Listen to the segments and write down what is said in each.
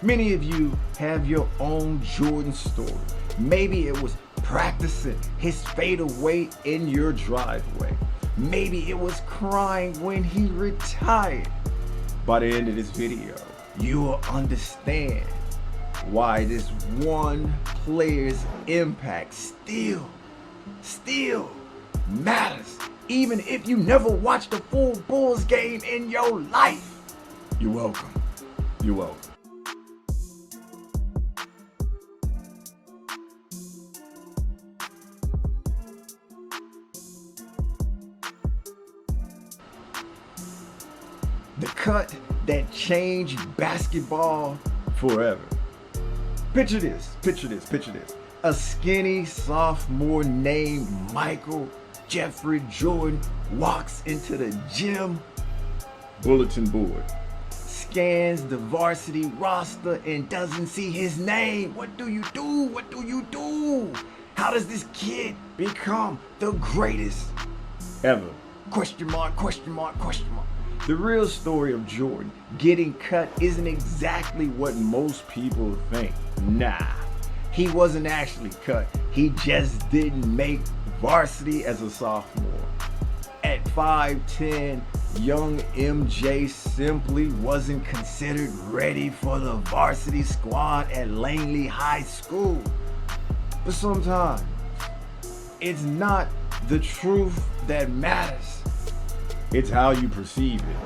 Many of you have your own Jordan story. Maybe it was practicing his fadeaway in your driveway. Maybe it was crying when he retired. By the end of this video, you will understand why this one player's impact still matters, even if you never watched a full Bulls game in your life. You're welcome. You're welcome. The cut that changed basketball forever. Picture this. A skinny sophomore named Michael Jeffrey Jordan walks into the gym, bulletin board, scans the varsity roster and doesn't see his name. What do you do? How does this kid become the greatest ever? Question mark. The real story of Jordan getting cut isn't exactly what most people think. Nah, he wasn't actually cut. He just didn't make varsity as a sophomore. At 5'10", young MJ simply wasn't considered ready for the varsity squad at Laney High School. But sometimes it's not the truth that matters. It's how you perceive it.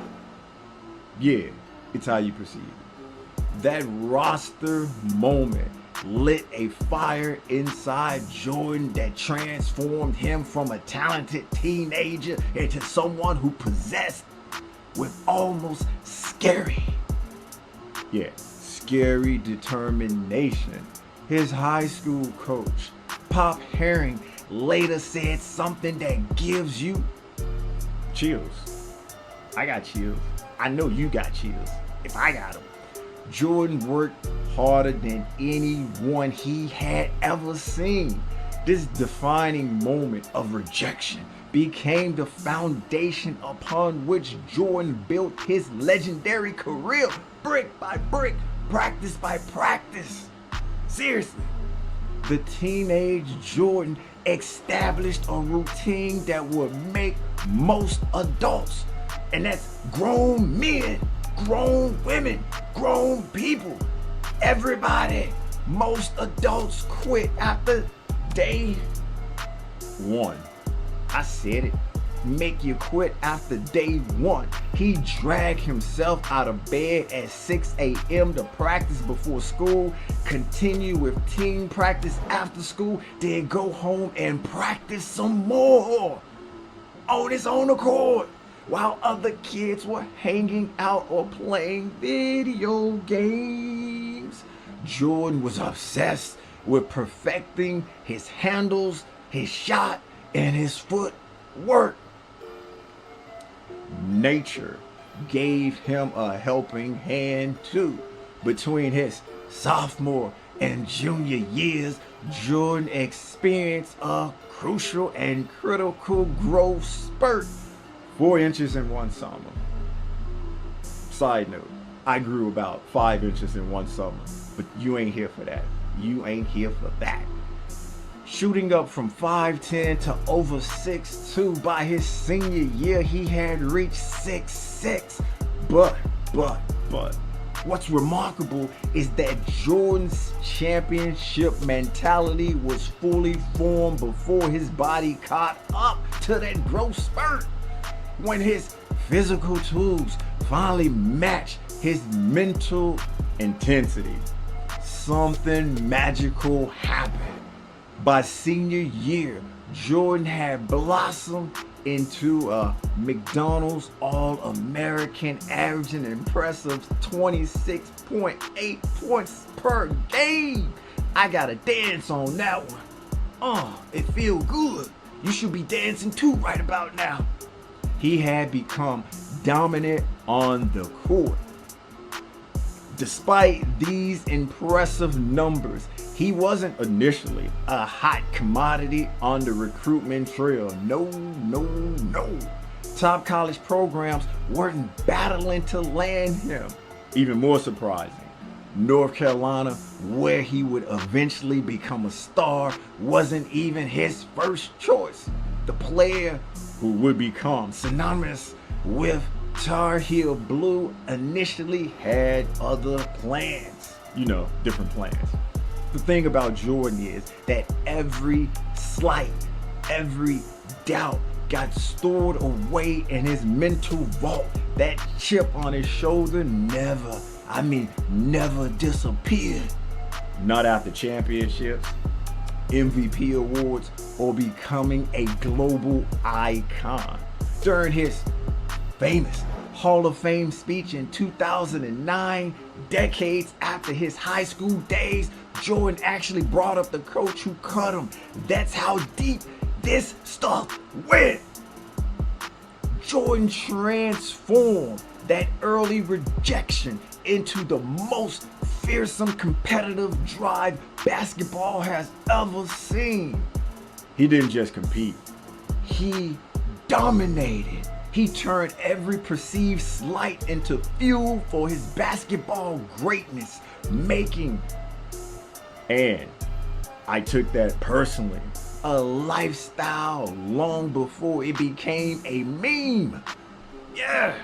Yeah, it's how you perceive it. That roster moment lit a fire inside Jordan that transformed him from a talented teenager into someone who possessed with almost scary determination. His high school coach, Pop Herring, later said something that gives you chills. I got chills. I know you got chills. If I got them. Jordan worked harder than anyone he had ever seen. This defining moment of rejection became the foundation upon which Jordan built his legendary career, brick by brick, practice by practice. Seriously, the teenage Jordan established a routine that would make most adults, and that's grown men, grown women, grown people, everybody, most adults quit after day one. I said it. Make you quit after day one. He dragged himself out of bed at 6 a.m. to practice before school, continue with team practice after school, then go home and practice some more on his own accord, while other kids were hanging out or playing video games. Jordan was obsessed with perfecting his handles, his shot, and his footwork. Nature gave him a helping hand too. Between his sophomore and junior years, Jordan experienced a crucial and critical growth spurt. 4 inches in one summer. Side note, I grew about 5 inches in one summer, but you ain't here for that. You ain't here for that. Shooting up from 5'10" to over 6'2", by his senior year, he had reached 6'6". But, what's remarkable is that Jordan's championship mentality was fully formed before his body caught up to that growth spurt. When his physical tools finally matched his mental intensity, something magical happened. By senior year, Jordan had blossomed into a McDonald's All-American, averaging an impressive 26.8 points per game. I gotta dance on that one. It feel good. You should be dancing too right about now. He had become dominant on the court. Despite these impressive numbers, he wasn't initially a hot commodity on the recruitment trail. No. Top college programs weren't battling to land him. Even more surprising, North Carolina, where he would eventually become a star, wasn't even his first choice. The player who would become synonymous with Tar Heel Blue initially had other plans. Different plans. The thing about Jordan is that every slight, every doubt got stored away in his mental vault. That chip on his shoulder never disappeared. Not after championships, MVP awards, or becoming a global icon. During his famous Hall of Fame speech in 2009, decades after his high school days, Jordan actually brought up the coach who cut him. That's how deep this stuff went. Jordan transformed that early rejection into the most fearsome competitive drive basketball has ever seen. He didn't just compete, he dominated. He turned every perceived slight into fuel for his basketball greatness, and I took that personally, a lifestyle long before it became a meme. Yeah.